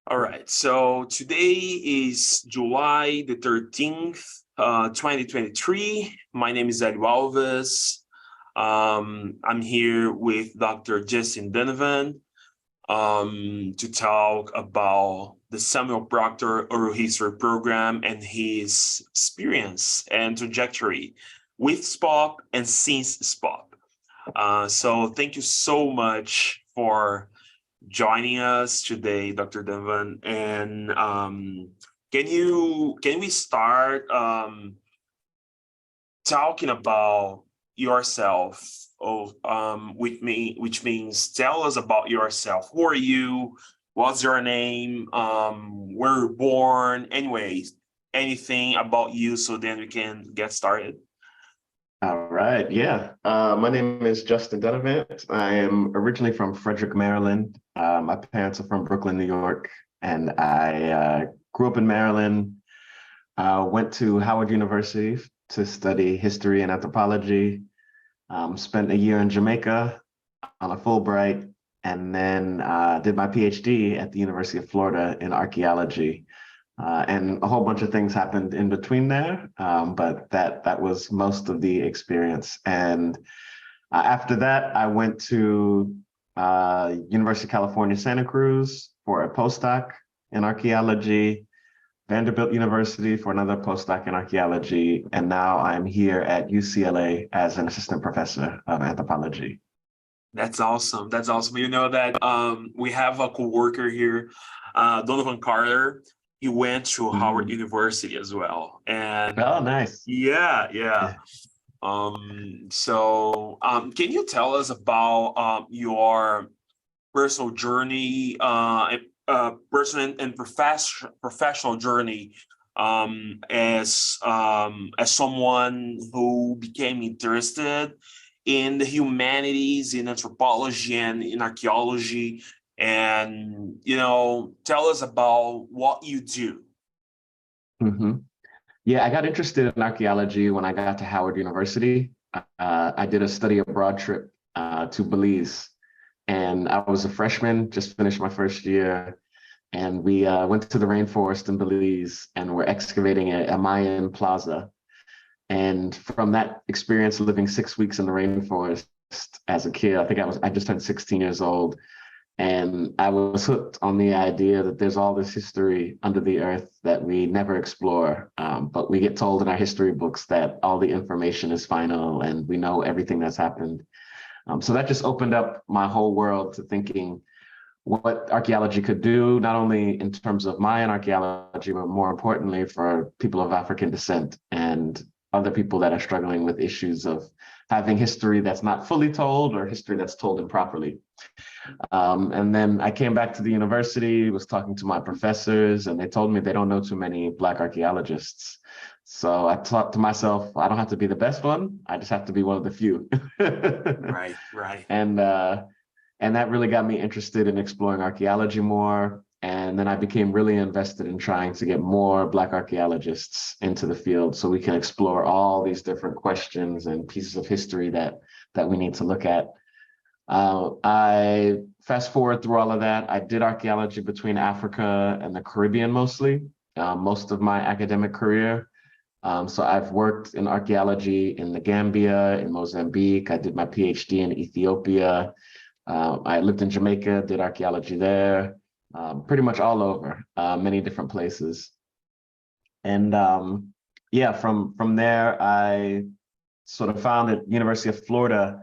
All right, so today is July the 13th, 2023. My name is Helio Alves. I'm here with Dr. Justin Dunnavant to talk about the Samuel Proctor Oral History Program and his experience and trajectory with SPOHP and since SPOHP. So thank you so much for joining us today, Dr. Dunnavant. And can we start talking about yourself? Which means tell us about yourself. Who are you? What's your name? Where you were born? Anyways, anything about you, so then we can get started. All right, yeah. My name is Justin Dunnavant. I am originally from Frederick, Maryland. My parents are from Brooklyn, New York, and I grew up in Maryland. Went to Howard University to study history and anthropology. Spent a year in Jamaica on a Fulbright, and then did my PhD at the University of Florida in archaeology. And a whole bunch of things happened in between there, but that was most of the experience. And after that, I went to University of California, Santa Cruz for a postdoc in archaeology, Vanderbilt University for another postdoc in archaeology, and now I'm here at UCLA as an assistant professor of anthropology. That's awesome. That's awesome. You know that we have a coworker here, Donovan Carter. He went to Howard University as well. And oh, nice. Yeah. So can you tell us about your personal journey, personal and professional journey, as someone who became interested in the humanities, in anthropology and in archaeology? And, tell us about what you do. Yeah, I got interested in archaeology when I got to Howard University. I did a study abroad trip to Belize, and I was a freshman, just finished my first year. And we went to the rainforest in Belize and we're excavating a Mayan plaza. And from that experience, living 6 weeks in the rainforest as a kid, I just turned 16 years old. And I was hooked on the idea that there's all this history under the earth that we never explore. But we get told in our history books that all the information is final and we know everything that's happened. So that just opened up my whole world to thinking what archaeology could do, not only in terms of Mayan archaeology, but more importantly for people of African descent and other people that are struggling with issues of having history that's not fully told or history that's told improperly. And then I came back to the university, was talking to my professors, and they told me they don't know too many Black archaeologists. So I thought to myself, I don't have to be the best one. I just have to be one of the few. Right. And that really got me interested in exploring archaeology more. And then I became really invested in trying to get more Black archaeologists into the field so we can explore all these different questions and pieces of history that we need to look at. I fast forward through all of that. I did archaeology between Africa and the Caribbean mostly, most of my academic career. So I've worked in archaeology in the Gambia, in Mozambique. I did my PhD in Ethiopia. I lived in Jamaica, did archaeology there, pretty much all over, many different places. And yeah, from there, I sort of found at University of Florida,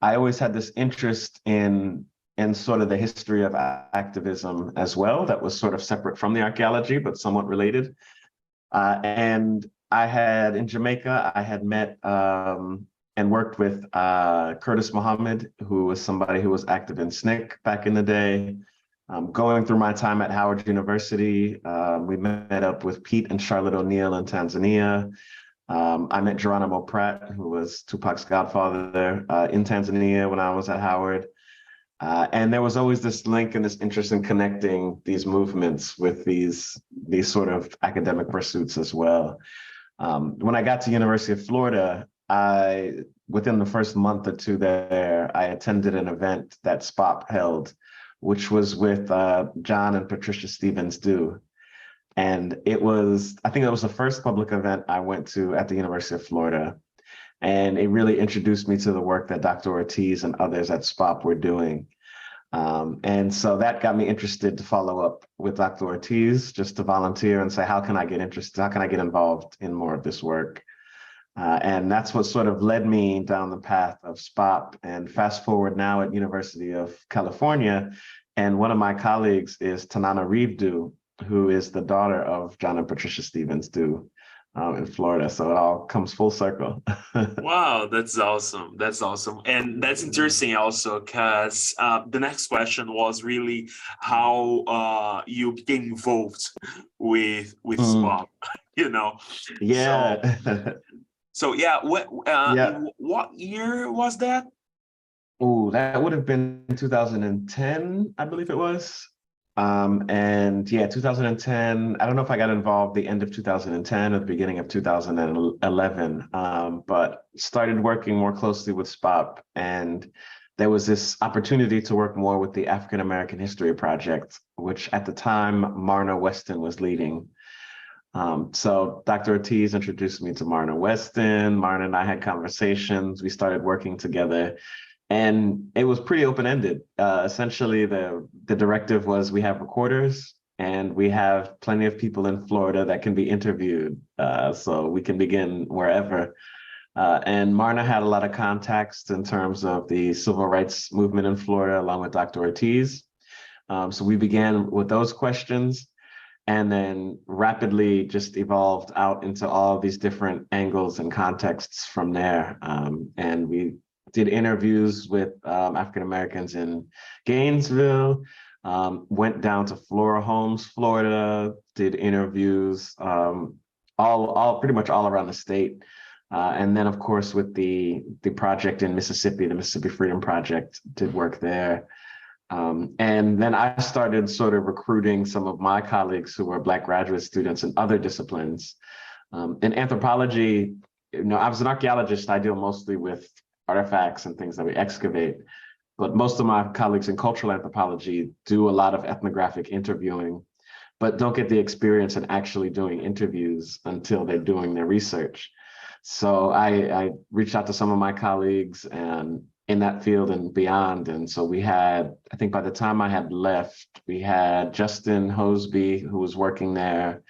I always had this interest in sort of the history of activism as well, that was sort of separate from the archaeology, but somewhat related. And I had, in Jamaica, I had met and worked with Curtis Muhammad, who was somebody who was active in SNCC back in the day. Going through my time at Howard University, we met up with Pete and Charlotte O'Neill in Tanzania. I met Geronimo Pratt, who was Tupac's godfather there, in Tanzania when I was at Howard. And there was always this link and this interest in connecting these movements with these sort of academic pursuits as well. When I got to University of Florida, within the first month or two there, I attended an event that SPOHP held which was with John and Patricia Stevens-Dew. And I think it was the first public event I went to at the University of Florida. And it really introduced me to the work that Dr. Ortiz and others at SPOHP were doing. And so that got me interested to follow up with Dr. Ortiz, just to volunteer and say, how can I get interested? How can I get involved in more of this work? And that's what sort of led me down the path of SPOHP. And fast forward now at University of California, and one of my colleagues is Tanana Reeve-Dew, who is the daughter of John and Patricia Stevens-Dew in Florida. So it all comes full circle. Wow, that's awesome. That's awesome. And that's interesting also because the next question was really how you became involved with SPOHP, you know? Yeah. So yeah, Yeah. what year was that? Oh, that would have been 2010, I believe it was. And yeah, 2010, I don't know if I got involved the end of 2010 or the beginning of 2011, but started working more closely with SPOHP. And there was this opportunity to work more with the African American History Project, which at the time Marna Weston was leading. So Dr. Ortiz introduced me to Marna Weston. Marna and I had conversations. We started working together. And it was pretty open-ended. Essentially, the directive was we have recorders and we have plenty of people in Florida that can be interviewed. So we can begin wherever. And Marna had a lot of contacts in terms of the civil rights movement in Florida, along with Dr. Ortiz. So we began with those questions and then rapidly just evolved out into all these different angles and contexts from there. And we did interviews with African Americans in Gainesville, went down to Flora Homes, Florida, did interviews all pretty much all around the state. And then, of course, with the project in Mississippi, the Mississippi Freedom Project, did work there. And then I started sort of recruiting some of my colleagues who were Black graduate students in other disciplines. In anthropology, I was an archaeologist. I deal mostly with artifacts and things that we excavate. But most of my colleagues in cultural anthropology do a lot of ethnographic interviewing, but don't get the experience in actually doing interviews until they're doing their research. So I reached out to some of my colleagues and in that field and beyond. And so we had, I think by the time I had left, we had Justin Hosby, who was working there,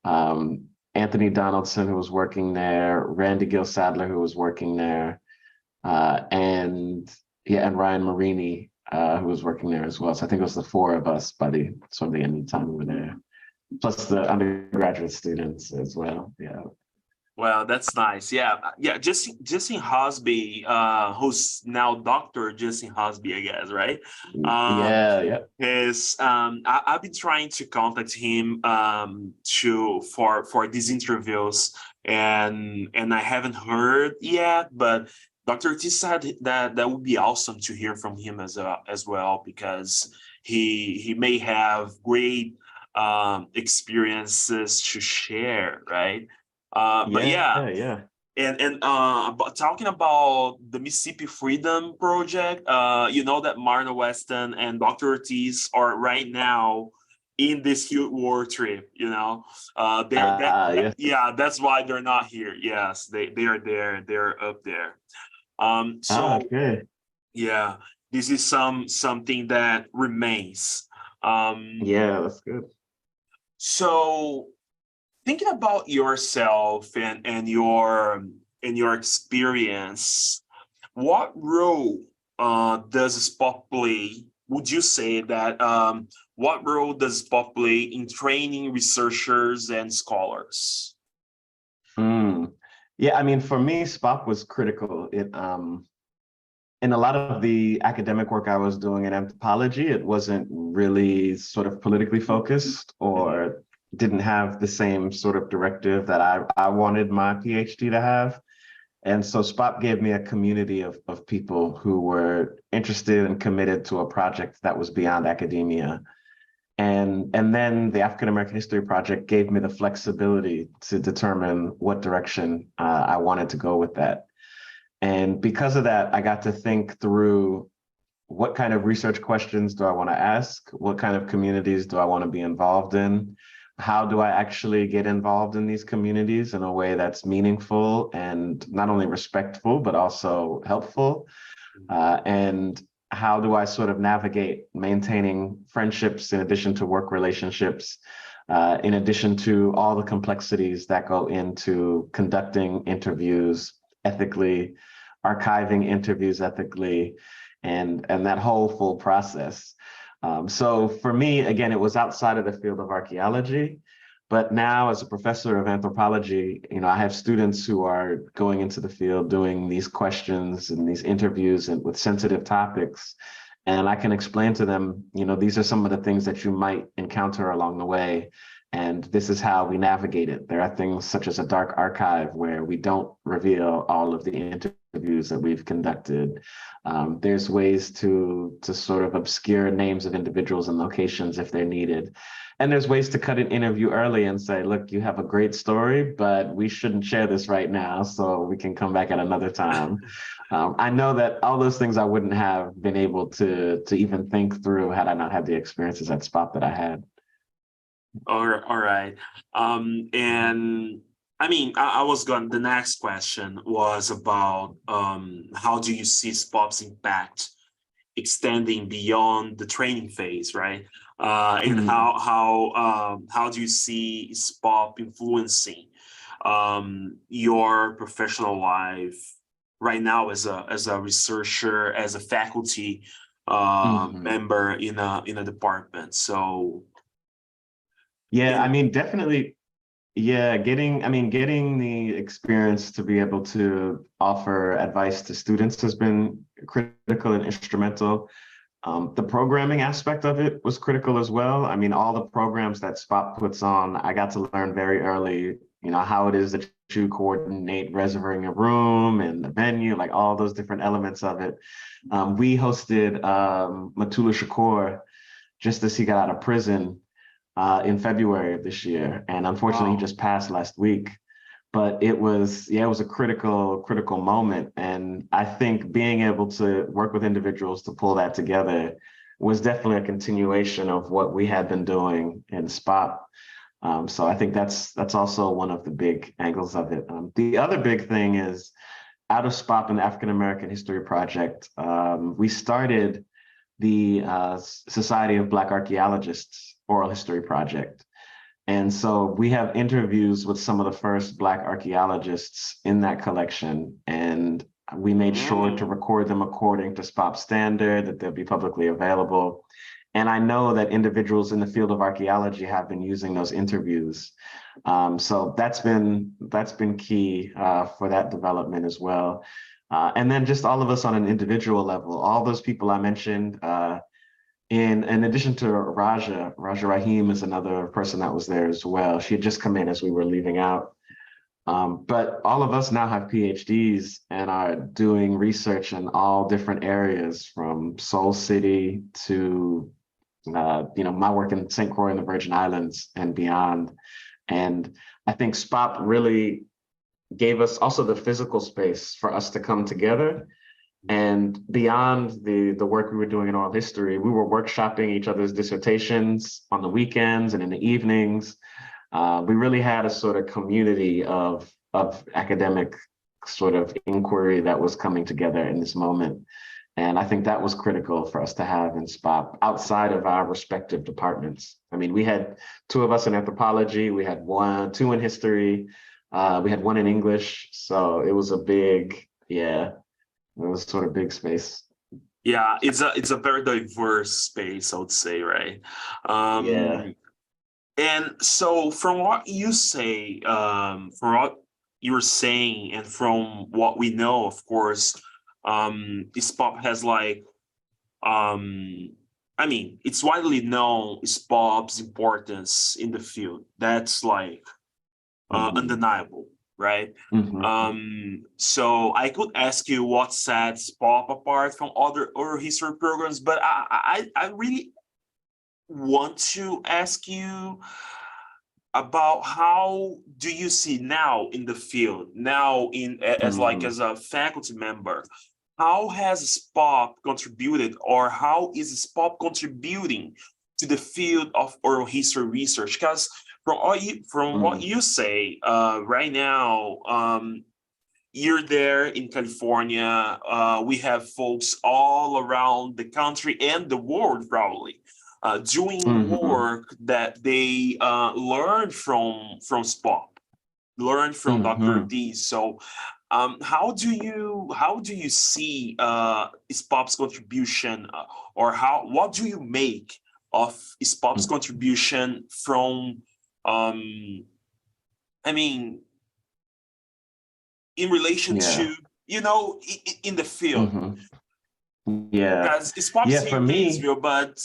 Anthony Donaldson, who was working there, Randy Gill Sadler, who was working there, and Ryan Marini, who was working there as well. So I think it was the four of us by the sort of the end of the time we were there, plus the undergraduate students as well. Yeah. Well, that's nice. Yeah. Justin Hosby, who's now Dr. Justin Hosby, I guess, right? Yeah. I've been trying to contact him for these interviews, and I haven't heard yet, but Dr. Ortiz said that would be awesome to hear from him as well, because he may have great experiences to share, right? But yeah. And but talking about the Mississippi Freedom Project, that Marna Weston and Dr. Ortiz are right now in this huge war trip. That's why they're not here. Yes, they are there. They're up there. Okay. Yeah, this is something that remains. Yeah, that's good. So, thinking about yourself and your experience, what role does SPOHP play? Would you say that what role does SPOHP play in training researchers and scholars? Yeah, I mean, for me, SPOHP was critical. It in a lot of the academic work I was doing in anthropology, it wasn't really sort of politically focused or didn't have the same sort of directive that I wanted my PhD to have. And so SPOHP gave me a community of people who were interested and committed to a project that was beyond academia. And then the African American History Project gave me the flexibility to determine what direction I wanted to go with that. And because of that, I got to think through what kind of research questions do I want to ask? What kind of communities do I want to be involved in? How do I actually get involved in these communities in a way that's meaningful and not only respectful, but also helpful? And how do I sort of navigate maintaining friendships in addition to work relationships, in addition to all the complexities that go into conducting interviews ethically, archiving interviews ethically, and that whole full process. So for me, again, it was outside of the field of archaeology. But now, as a professor of anthropology, I have students who are going into the field doing these questions and these interviews and with sensitive topics. And I can explain to them, these are some of the things that you might encounter along the way. And this is how we navigate it. There are things such as a dark archive where we don't reveal all of the interviews that we've conducted. There's ways to sort of obscure names of individuals and locations if they're needed. And there's ways to cut an interview early and say, look, you have a great story, but we shouldn't share this right now, so we can come back at another time. I know that all those things I wouldn't have been able to even think through had I not had the experiences at SPOHP that I had. All right. And I mean, the next question was about how do you see SPOHP's impact extending beyond the training phase, right? And how do you see SPOHP influencing your professional life right now as a researcher, as a faculty member in a department? So yeah, I mean, definitely. Yeah, getting the experience to be able to offer advice to students has been critical and instrumental. The programming aspect of it was critical as well. I mean, all the programs that SPOHP puts on, I got to learn very early, how it is that you coordinate reserving a room and the venue, like all those different elements of it. We hosted Matula Shakur just as he got out of prison in February of this year. And unfortunately, he just passed last week. But it was a critical moment. And I think being able to work with individuals to pull that together was definitely a continuation of what we had been doing in SPOHP. So I think that's also one of the big angles of it. The other big thing is out of SPOHP and the African American History Project, we started the Society of Black Archaeologists Oral History Project. And so we have interviews with some of the first Black archaeologists in that collection. And we made sure to record them according to SPOHP standard, that they'll be publicly available. And I know that individuals in the field of archaeology have been using those interviews. So that's been key for that development as well. And then just all of us on an individual level, all those people I mentioned, in addition to Raja Rahim is another person that was there as well. She had just come in as we were leaving out. But all of us now have PhDs and are doing research in all different areas, from Soul City to, my work in St. Croix and the Virgin Islands and beyond. And I think SPOHP really gave us also the physical space for us to come together. And beyond the work we were doing in oral history, we were workshopping each other's dissertations on the weekends and in the evenings. We really had a sort of community of academic sort of inquiry that was coming together in this moment. And I think that was critical for us to have in SPOHP outside of our respective departments. I mean, we had two of us in anthropology, we had two in history, we had one in English. So it was it was sort of big space. Yeah, it's a very diverse space, I would say, right? And so from what you say, from what you're saying, and from what we know, of course, SPOHP has it's widely known SPOHP's importance in the field. That's undeniable, right? So I could ask you what sets SPOHP apart from other oral history programs, but I really want to ask you about how do you see now in the field, now as a faculty member, how has SPOHP contributed, or how is SPOHP contributing to the field of oral history research? Because from what Mm, you say right now, you're there in California. We have folks all around the country and the world, probably, doing mhm, work that they learned from SPOHP, learned from Dr. mhm. Ortiz. So, how do you see SPOHP's contribution, or what do you make of SPOHP's Mm. contribution from, um, I mean, in relation Yeah. to, in the field? Mhm. Yeah. Because SPOHP's Yeah, here for in me, Gainesville, but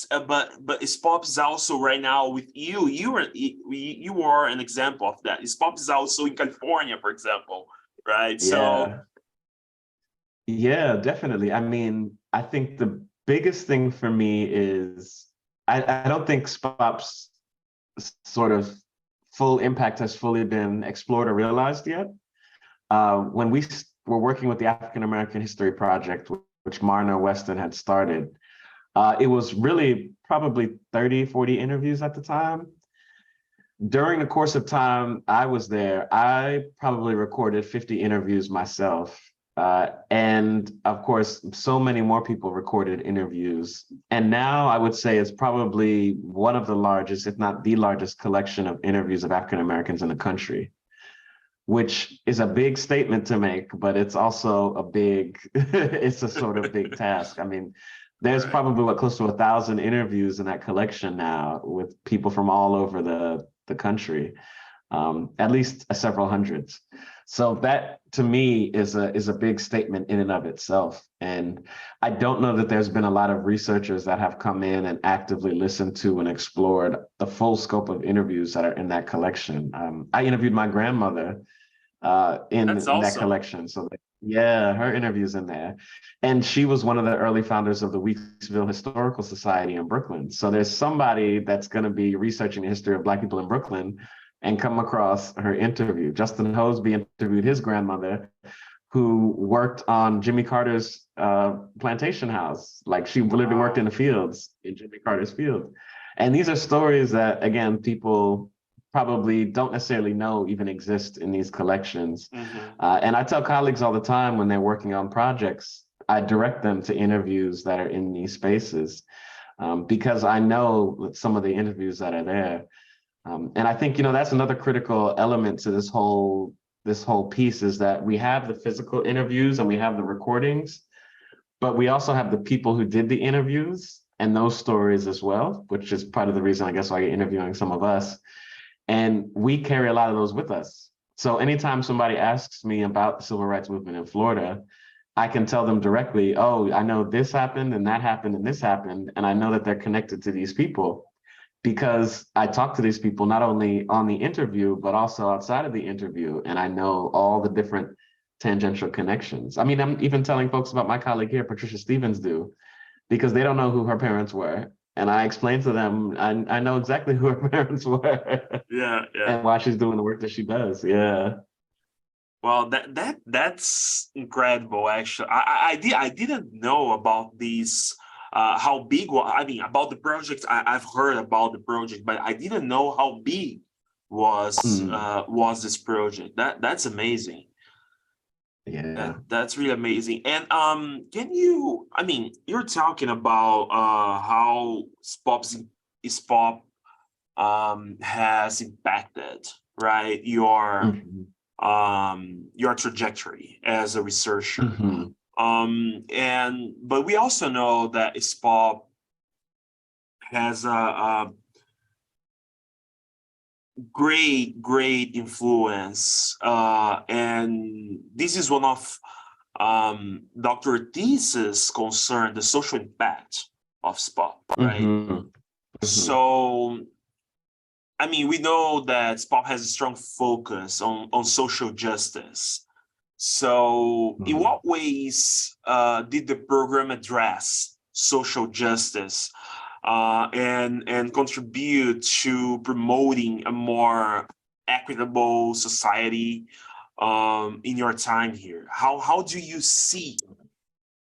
SPOHP is also right now with you. You are an example of that. SPOHP is also in California, for example, right? So, yeah. Yeah, definitely. I mean, I think the biggest thing for me is I don't think SPOP's sort of full impact has fully been explored or realized yet. When were working with the African American History Project, which Marna Weston had started, it was really probably 30, 40 interviews at the time. During the course of time I was there, I probably recorded 50 interviews myself. And of course, so many more people recorded interviews. And now I would say it's probably one of the largest, if not the largest collection of interviews of African Americans in the country, which is a big statement to make, but it's also a big, it's a sort of big task. I mean, there's right. probably close to 1,000 interviews in that collection now with people from all over the country, at least several hundreds. So that to me is a big statement in and of itself. And I don't know that there's been a lot of researchers that have come in and actively listened to and explored the full scope of interviews that are in that collection. I interviewed my grandmother That's in that awesome. collection. So yeah, her interview's in there. And she was one of the early founders of the Weeksville Historical Society in Brooklyn. So there's somebody that's going to be researching the history of Black people in Brooklyn and come across her interview. Justin Hosby interviewed his grandmother, who worked on Jimmy Carter's plantation house. Like she literally worked in Wow. the fields, in Jimmy Carter's field. And these are stories that, again, people probably don't necessarily know even exist in these collections. Hmm. And I tell colleagues all the time when they're working on projects, I direct them to interviews that are in these spaces, because I know some of the interviews that are there. And I think, that's another critical element to this whole piece, is that we have the physical interviews and we have the recordings, but we also have the people who did the interviews and those stories as well, which is part of the reason, I guess, why you're interviewing some of us. And we carry a lot of those with us. So anytime somebody asks me about the civil rights movement in Florida, I can tell them directly, oh, I know this happened and that happened and this happened. And I know that they're connected to these people because I talk to these people not only on the interview, but also outside of the interview. And I know all the different tangential connections. I mean, I'm even telling folks about my colleague here, Patricia Stevens, do, because they don't know who her parents were. And I explained to them, I know exactly who her parents were Yeah, yeah. and why she's doing the work that she does. Yeah. Well, that's incredible. Actually, I didn't know about these. How big? I mean, about the project. I've heard about the project, but I didn't know how big Mm, was this project. That's amazing. yeah. That's really amazing. And can you? I mean, you're talking about how SPOP has impacted, right, Hmm. your trajectory as a researcher. Hmm. And but we also know that SPOP has a great influence, and this is one of Dr. Ortiz's concern, the social impact of SPOP, right? Hmm. Hmm. So, I mean, we know that SPOP has a strong focus on social justice. So, in Hmm. what ways did the program address social justice and contribute to promoting a more equitable society in your time here? How do you see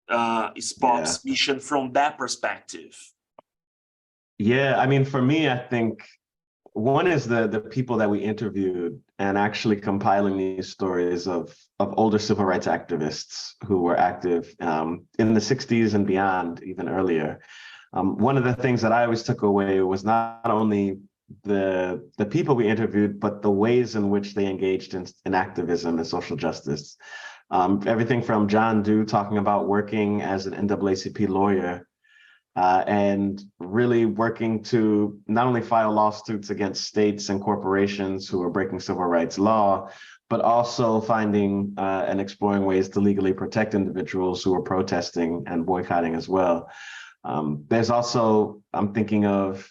Yeah. SPOHP's mission from that perspective? Yeah, I mean, for me, I think one is the people that we interviewed and actually compiling these stories of older civil rights activists who were active in the 60s and beyond, even earlier. One of the things that I always took away was not only the people we interviewed, but the ways in which they engaged in activism and social justice. Everything from John Doe talking about working as an NAACP lawyer and really working to not only file lawsuits against states and corporations who are breaking civil rights law, but also finding and exploring ways to legally protect individuals who are protesting and boycotting as well. There's also, I'm thinking of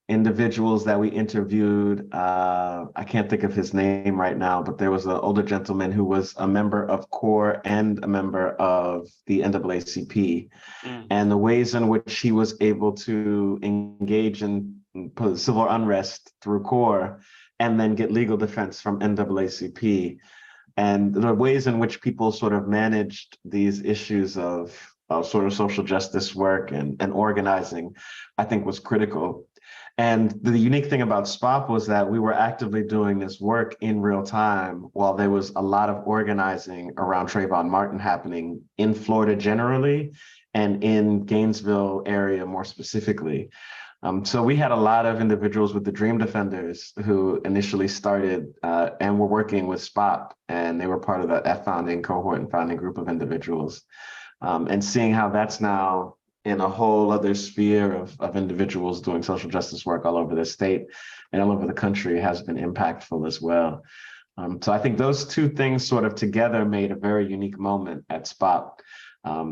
individuals that we interviewed. I can't think of his name right now, but there was an older gentleman who was a member of CORE and a member of the NAACP, and the ways in which he was able to engage in civil unrest through CORE and then get legal defense from NAACP, and the ways in which people sort of managed these issues of sort of social justice work and organizing, I think was critical. And the unique thing about SPOHP was that we were actively doing this work in real time while there was a lot of organizing around Trayvon Martin happening in Florida generally and in Gainesville area more specifically. So we had a lot of individuals with the Dream Defenders who initially started and were working with SPOHP, and they were part of that founding cohort and founding group of individuals. And seeing how that's now in a whole other sphere of individuals doing social justice work all over the state and all over the country has been impactful as well. So I think those two things sort of together made a very unique moment at SPOHP.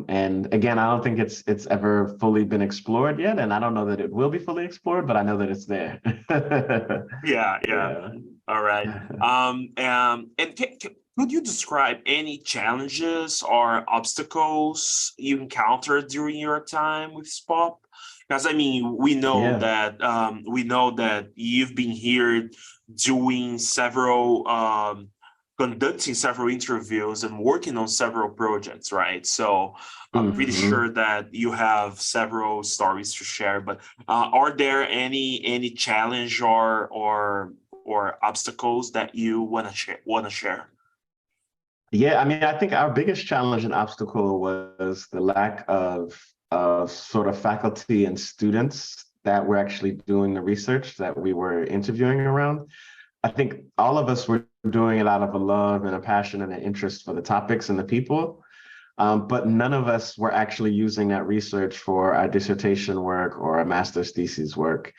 And again, I don't think it's ever fully been explored yet, and I don't know that it will be fully explored, but I know that it's there. Yeah. All right. And could you describe any challenges or obstacles you encountered during your time with SPOHP? Because I mean, we know that you've been here doing several conducting several interviews and working on several projects, right? So I'm pretty sure that you have several stories to share. But are there any challenge or obstacles that you want to share? Yeah, I mean, I think our biggest challenge and obstacle was the lack of sort of faculty and students that were actually doing the research that we were interviewing around. I think all of us were doing it out of a love and a passion and an interest for the topics and the people, but none of us were actually using that research for our dissertation work or our master's thesis work.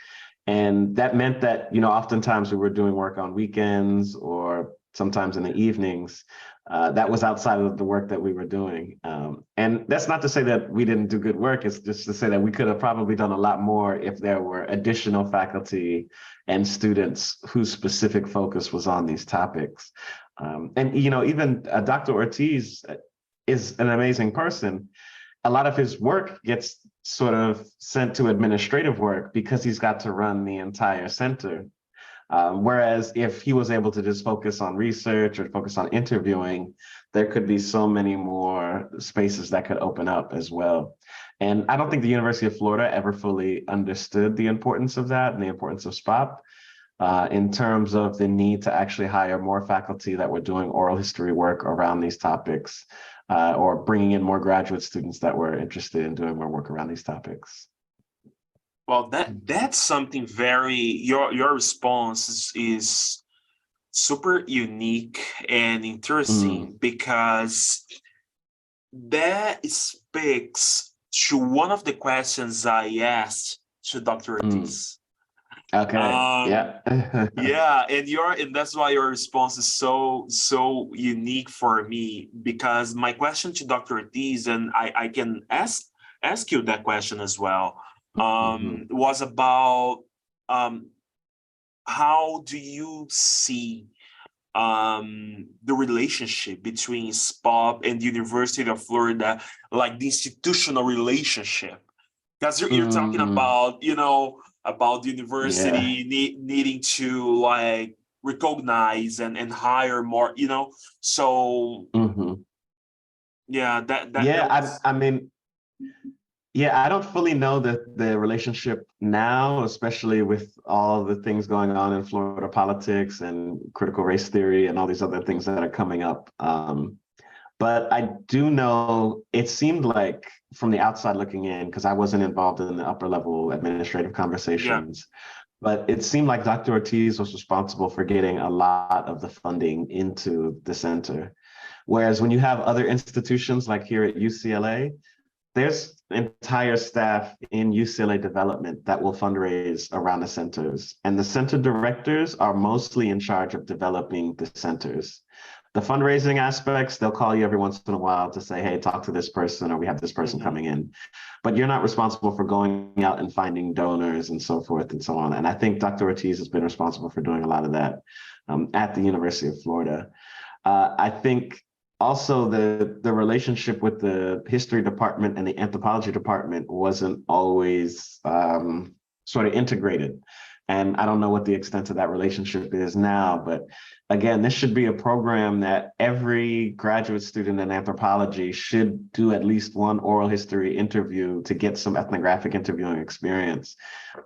And that meant that, oftentimes we were doing work on weekends or sometimes in the evenings. That was outside of the work that we were doing. And that's not to say that we didn't do good work. It's just to say that we could have probably done a lot more if there were additional faculty and students whose specific focus was on these topics. And, even Dr. Ortiz is an amazing person. A lot of his work gets sort of sent to administrative work because he's got to run the entire center. Whereas if he was able to just focus on research or focus on interviewing, there could be so many more spaces that could open up as well. And I don't think the University of Florida ever fully understood the importance of that and the importance of SPOHP in terms of the need to actually hire more faculty that were doing oral history work around these topics or bringing in more graduate students that were interested in doing more work around these topics. Well, that's something very your response is super unique and interesting because that speaks to one of the questions I asked to Dr. Ortiz. Okay. Yeah. Yeah, and that's why your response is so unique for me, because my question to Dr. Ortiz, and I can ask you that question as well, was about how do you see the relationship between SPOHP and the University of Florida, like the institutional relationship? Because you're talking about, about the university needing to like recognize and hire more, so Yeah, that Yeah, was. I mean, yeah, I don't fully know the relationship now, especially with all the things going on in Florida politics and critical race theory and all these other things that are coming up. But I do know it seemed like from the outside looking in, because I wasn't involved in the upper level administrative Yeah. conversations, but it seemed like Dr. Ortiz was responsible for getting a lot of the funding into the center. Whereas when you have other institutions like here at UCLA, there's entire staff in UCLA development that will fundraise around the centers. And the center directors are mostly in charge of developing the centers. The fundraising aspects, they'll call you every once in a while to say, hey, talk to this person, or we have this person Hmm. coming in. But you're not responsible for going out and finding donors and so forth and so on. And I think Dr. Ortiz has been responsible for doing a lot of that at the University of Florida. I think also the relationship with the history department and the anthropology department wasn't always sort of integrated. And I don't know what the extent of that relationship is now, but again, this should be a program that every graduate student in anthropology should do at least one oral history interview to get some ethnographic interviewing experience.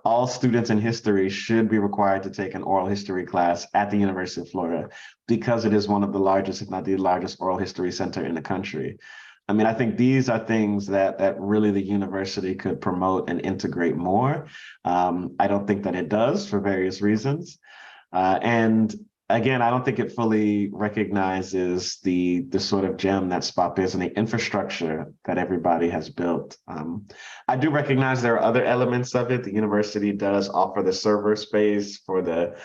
All students in history should be required to take an oral history class at the University of Florida because it is one of the largest, if not the largest, oral history center in the country. I mean, I think these are things that really the university could promote and integrate more. I don't think that it does for various reasons. And again, I don't think it fully recognizes the sort of gem that SPOHP is and the infrastructure that everybody has built. I do recognize there are other elements of it. The university does offer the server space for the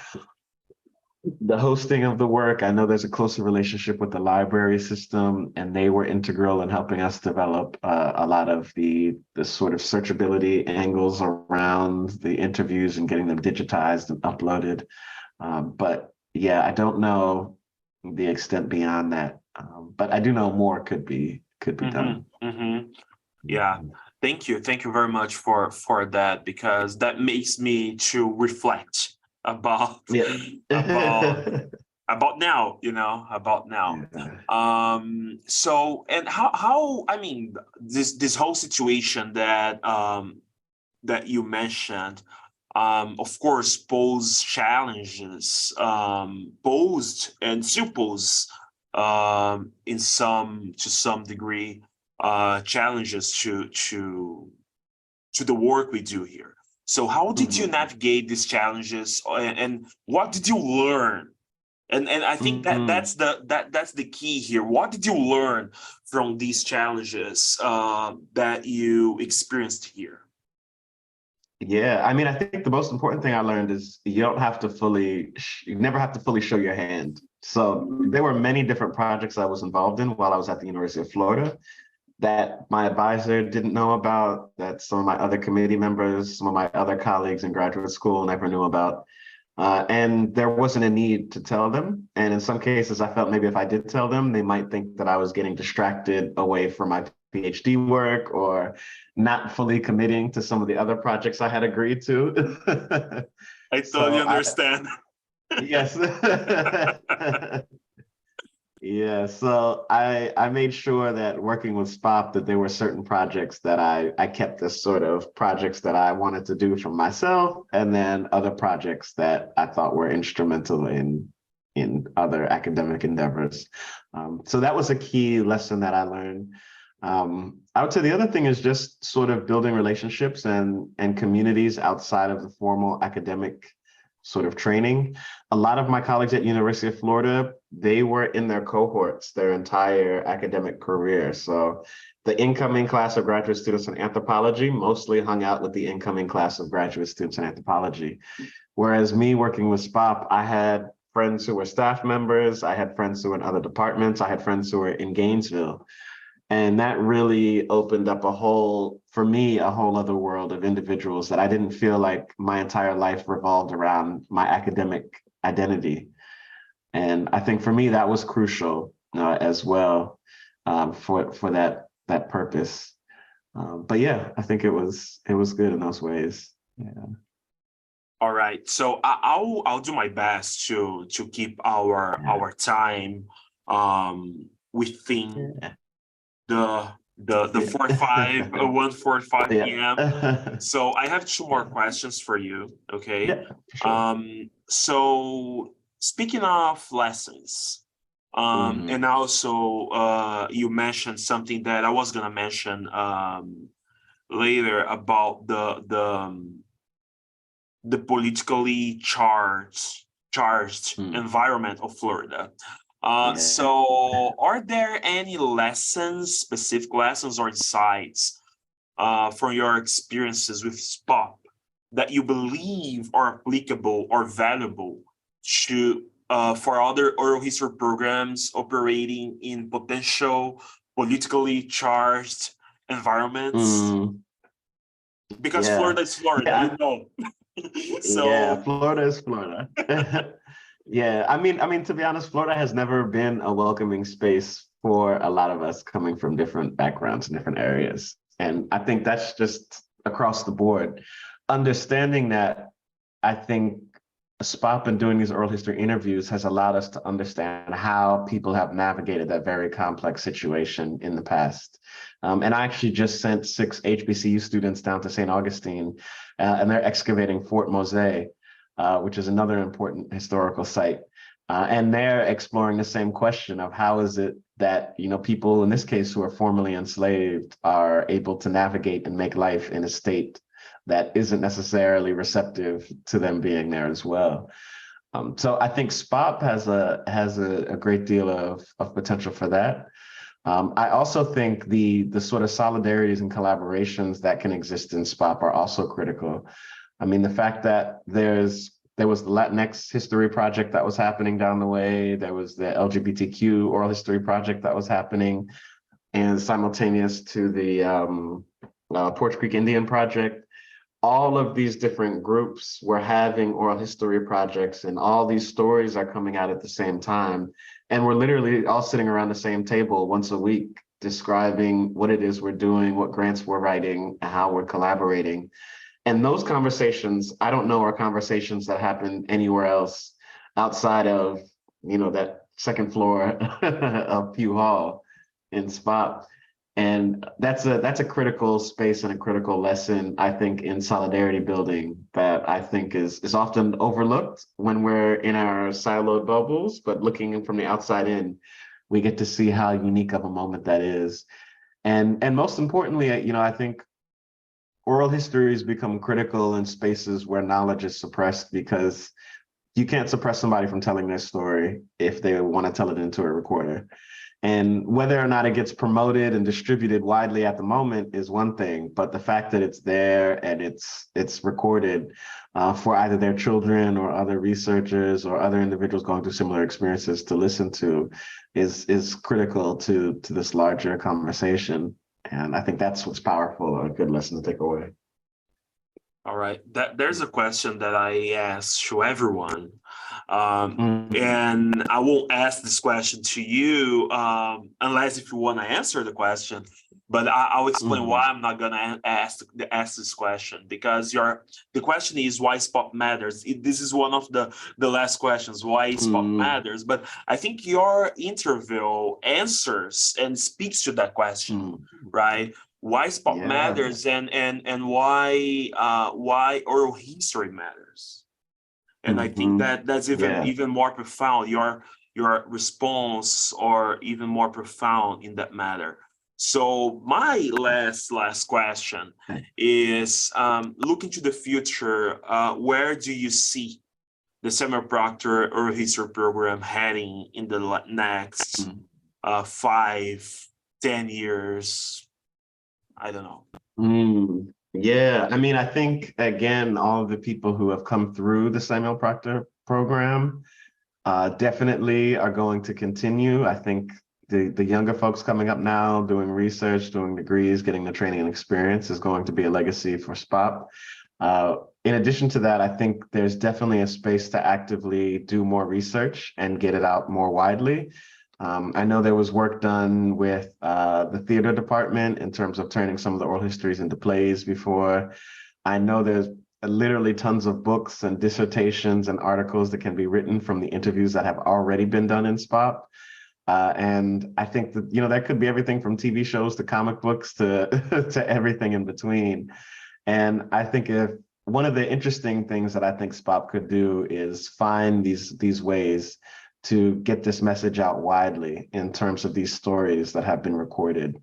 hosting of the work. I know there's a closer relationship with the library system, and they were integral in helping us develop a lot of the sort of searchability angles around the interviews and getting them digitized and uploaded. But yeah, I don't know the extent beyond that. But I do know more could be Hmm. done. Hmm. Yeah. Thank you very much for that, because that makes me to reflect about Yeah. about about now, about now. Yeah. So, and how I mean, this whole situation that you mentioned, of course, pose challenges, posed and still pose, in some to some degree, challenges to the work we do here. So how did you Mhm. navigate these challenges, and what did you learn? And I think that Mhm. that's the key here. What did you learn from these challenges that you experienced here? Yeah, I mean, I think the most important thing I learned is you don't have to you never have to fully show your hand. So there were many different projects I was involved in while I was at the University of Florida that my advisor didn't know about, that some of my other committee members, some of my other colleagues in graduate school never knew about. And there wasn't a need to tell them. And in some cases, I felt maybe if I did tell them, they might think that I was getting distracted away from my PhD work or not fully committing to some of the other projects I had agreed to. I totally So understand. yes. Yeah, so I made sure that working with SPOHP that there were certain projects that I kept as sort of projects that I wanted to do for myself, and then other projects that I thought were instrumental in other academic endeavors. So that was a key lesson that I learned. I would say the other thing is just sort of building relationships and communities outside of the formal academic sort of training. A lot of my colleagues at University of Florida, they were in their cohorts their entire academic career. So the incoming class of graduate students in anthropology mostly hung out with the incoming class of graduate students in anthropology. Whereas me working with SPOHP, I had friends who were staff members, I had friends who were in other departments, I had friends who were in Gainesville. And that really opened up for me, a whole other world of individuals that I didn't feel like my entire life revolved around my academic identity. And I think for me, that was crucial as well for that purpose. But yeah, I think it was good in those ways. Yeah. All right. So I'll do my best to keep our Yeah. time within Yeah. the 45 1:45 p.m. Yeah. So I have two more questions for you. Okay. Yeah, for sure. So speaking of lessons, and also you mentioned something that I was gonna mention later about the politically charged environment of Florida. Yeah. So are there any lessons, specific lessons or insights from your experiences with SPOHP that you believe are applicable or valuable to for other oral history programs operating in potential politically charged environments? Because Yeah. Florida is Florida, Yeah. you know. Yeah, So Florida is Florida. Yeah, I mean, to be honest, Florida has never been a welcoming space for a lot of us coming from different backgrounds and different areas. And I think that's just across the board. Understanding that, I think SPOP and doing these oral history interviews has allowed us to understand how people have navigated that very complex situation in the past. And I actually just sent 6 HBCU students down to St. Augustine, and they're excavating Fort Mose, which is another important historical site. And they're exploring the same question of how is it that, people in this case who are formerly enslaved are able to navigate and make life in a state that isn't necessarily receptive to them being there as well. So I think SPOP has a great deal of potential for that. I also think the sort of solidarities and collaborations that can exist in SPOP are also critical. I mean, the fact that there was the Latinx history project that was happening down the way, there was the LGBTQ oral history project that was happening, and simultaneous to the Porch Creek Indian project. All of these different groups were having oral history projects, and all these stories are coming out at the same time. And we're literally all sitting around the same table once a week, describing what it is we're doing, what grants we're writing, and how we're collaborating. And those conversations, I don't know, are conversations that happen anywhere else outside of, that second floor of Pugh Hall in SPOT. And that's a critical space and a critical lesson, I think, in solidarity building that I think is often overlooked when we're in our siloed bubbles, but looking from the outside in, we get to see how unique of a moment that is. And most importantly, I think oral histories become critical in spaces where knowledge is suppressed, because you can't suppress somebody from telling their story if they want to tell it into a recorder. And whether or not it gets promoted and distributed widely at the moment is one thing, but the fact that it's there and it's recorded for either their children or other researchers or other individuals going through similar experiences to listen to is critical to this larger conversation. And I think that's what's powerful, a good lesson to take away. all right, there's a question that I ask to everyone, and I won't ask this question to you unless if you want to answer the question. But I'll explain why I'm not gonna ask this question, because the question is why SPOHP matters. This is one of the last questions, why SPOHP matters. But I think your interview answers and speaks to that question, right? Why SPOHP matters and why oral history matters. And I think that's even more profound. Your response are even more profound in that matter. So my last question is, looking to the future, where do you see the Samuel Proctor Oral History Program heading in the next 5-10 years? I don't know. Yeah, I mean, I think, again, all of the people who have come through the Samuel Proctor program definitely are going to continue. I think the younger folks coming up now, doing research, doing degrees, getting the training and experience is going to be a legacy for SPOP. In addition to that, I think there's definitely a space to actively do more research and get it out more widely. I know there was work done with the theater department in terms of turning some of the oral histories into plays before. I know there's literally tons of books and dissertations and articles that can be written from the interviews that have already been done in SPOP. And I think that, that could be everything from TV shows to comic books to to everything in between. And I think if one of the interesting things that I think SPOHP could do is find these ways to get this message out widely in terms of these stories that have been recorded,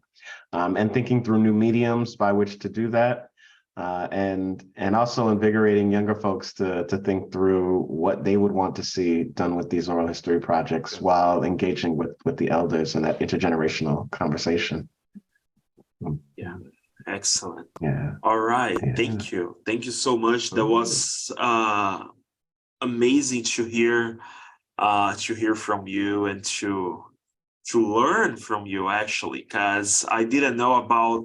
and thinking through new mediums by which to do that, and also invigorating younger folks to think through what they would want to see done with these oral history projects while engaging with the elders in that intergenerational conversation. Yeah. Excellent. Yeah. All right. Yeah. Thank you. Thank you so much. That was amazing to hear from you and to learn from you, actually, because I didn't know about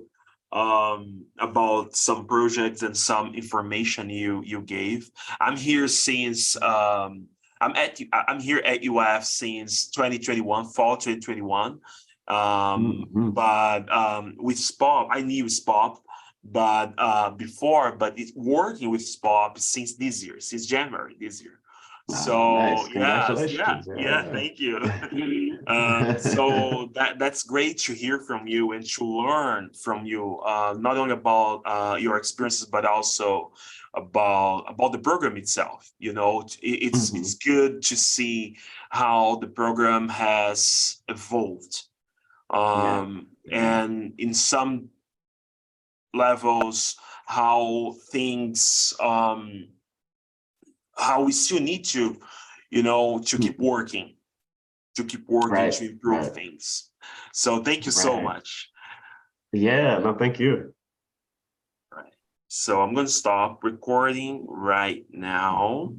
some projects and some information you gave. I'm here since I'm here at UF since 2021, fall 2021. But with SPOHP, I knew SPOHP, but before, but it's working with SPOHP since this year, since January this year. So nice. yeah, Congratulations. thank you. So that's great to hear from you and to learn from you, not only about your experiences, but also about the program itself. It's good to see how the program has evolved. And in some levels, how things, how we still need to, to keep working, Right, to improve things. So thank you so much. Yeah, no, thank you. Right. So I'm going to stop recording right now.